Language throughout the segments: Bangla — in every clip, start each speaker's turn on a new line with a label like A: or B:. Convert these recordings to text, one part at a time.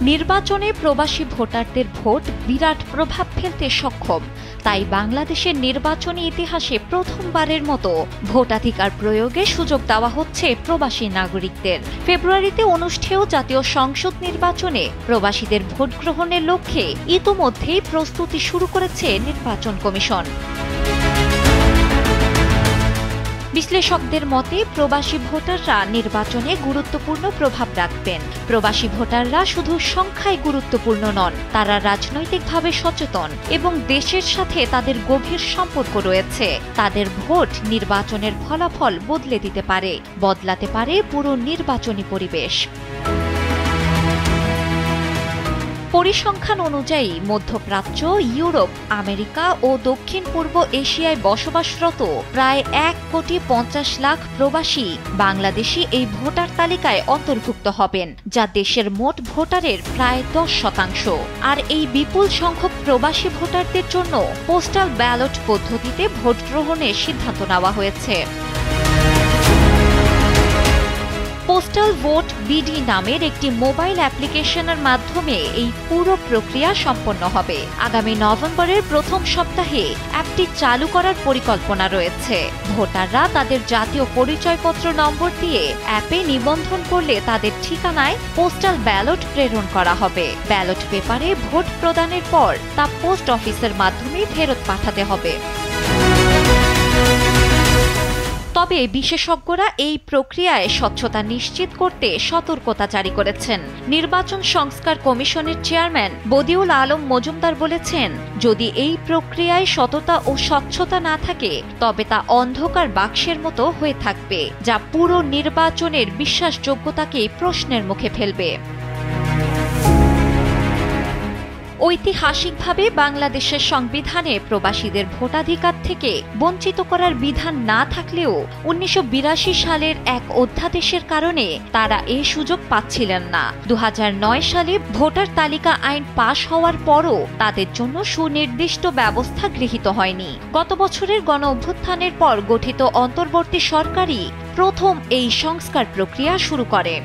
A: নির্বাচনে প্রবাসী ভোটারদের ভোট বিরাট প্রভাব ফেলতে সক্ষম। তাই বাংলাদেশের নির্বাচনী ইতিহাসে প্রথমবারের মতো ভোটাধিকার প্রয়োগে সুযোগ দেওয়া হচ্ছে প্রবাসী নাগরিকদের। ফেব্রুয়ারিতে অনুষ্ঠেয় জাতীয় সংসদ নির্বাচনে প্রবাসীদের ভোট গ্রহণের লক্ষ্যে ইতোমধ্যেই প্রস্তুতি শুরু করেছে নির্বাচন কমিশন। বিশ্লেষকদের মতে প্রবাসী ভোটাররা নির্বাচনে গুরুত্বপূর্ণ প্রভাব রাখবেন। প্রবাসী ভোটাররা শুধু সংখ্যায় গুরুত্বপূর্ণ নন, তারা রাজনৈতিকভাবে সচেতন এবং দেশের সাথে তাদের গভীর সম্পর্ক রয়েছে। তাদের ভোট নির্বাচনের ফলাফল বদলে দিতে পারে, বদলাতে পারে পুরো নির্বাচনী পরিবেশ। পরিসংখ্যান অনুযায়ী মধ্যপ্রাচ্য, ইউরোপ, আমেরিকা ও দক্ষিণ পূর্ব এশিয়ায় বসবাসরত প্রায় 1,50,00,000 প্রবাসী বাংলাদেশি এই ভোটার তালিকায় অন্তর্ভুক্ত হবেন, যা দেশের মোট ভোটারের প্রায় 10%। আর এই বিপুল সংখ্যক প্রবাসী ভোটারদের জন্য পোস্টাল ব্যালট পদ্ধতিতে ভোট গ্রহণের সিদ্ধান্ত নেওয়া হয়েছে। পোস্টাল ভোট বিডি নামের একটি মোবাইল অ্যাপ্লিকেশনের মাধ্যমে এই পুরো প্রক্রিয়া সম্পন্ন হবে। আগামী নভেম্বরের প্রথম সপ্তাহে অ্যাপটি চালু করার পরিকল্পনা রয়েছে। ভোটাররা তাদের জাতীয় পরিচয়পত্র নম্বর দিয়ে অ্যাপে নিবন্ধন করলে তাদের ঠিকানায় পোস্টাল ব্যালট প্রেরণ করা হবে। ব্যালট পেপারে ভোট প্রদানের পর তা পোস্ট অফিসের মাধ্যমে ফেরত পাঠাতে হবে। তবে বিশেষজ্ঞরা এই প্রক্রিয়ায় স্বচ্ছতা নিশ্চিত করতে সতর্কতা জারি করেছেন। নির্বাচন সংস্কার কমিশনের চেয়ারম্যান বদিউল আলম মজুমদার বলেছেন, যদি এই প্রক্রিয়ায় সততা ও স্বচ্ছতা না থাকে তবে তা অন্ধকার বাক্সের মতো হয়ে থাকবে, যা পুরো নির্বাচনের বিশ্বাসযোগ্যতাকে প্রশ্নের মুখে ফেলবে। ঐতিহাসিকভাবে বাংলাদেশের সংবিধানে প্রবাসীদের ভোটাধিকার থেকে বঞ্চিত করার বিধান না থাকলেও 1982 সালের এক অধ্যাদেশের কারণে তারা এই সুযোগ পাচ্ছিলেন না। 2009 সালে ভোটার তালিকা আইন পাশ হওয়ার পরও তাদের জন্য সুনির্দিষ্ট ব্যবস্থা গৃহীত হয়নি। গত বছরের গণঅভ্যুত্থানের পর গঠিত অন্তর্বর্তী সরকারই প্রথম এই সংস্কার প্রক্রিয়া শুরু করে।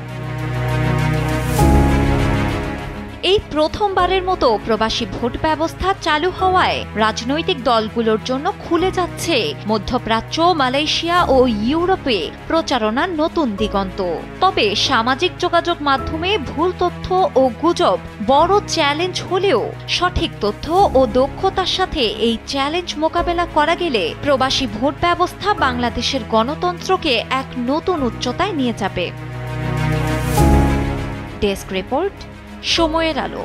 A: এই প্রথমবারের মতো প্রবাসী ভোট ব্যবস্থা চালু হওয়ায় রাজনৈতিক দলগুলোর জন্য খুলে যাচ্ছে মধ্যপ্রাচ্য, মালয়েশিয়া ও ইউরোপে প্রচারণার নতুন দিগন্ত। তবে সামাজিক যোগাযোগ মাধ্যমে ভুল তথ্য ও গুজব বড় চ্যালেঞ্জ হলেও সঠিক তথ্য ও দক্ষতার সাথে এই চ্যালেঞ্জ মোকাবেলা করা গেলে প্রবাসী ভোট ব্যবস্থা বাংলাদেশের গণতন্ত্রকে এক নতুন উচ্চতায় নিয়ে যাবে। ডেস্ক রিপোর্ট, সময়ের আলো।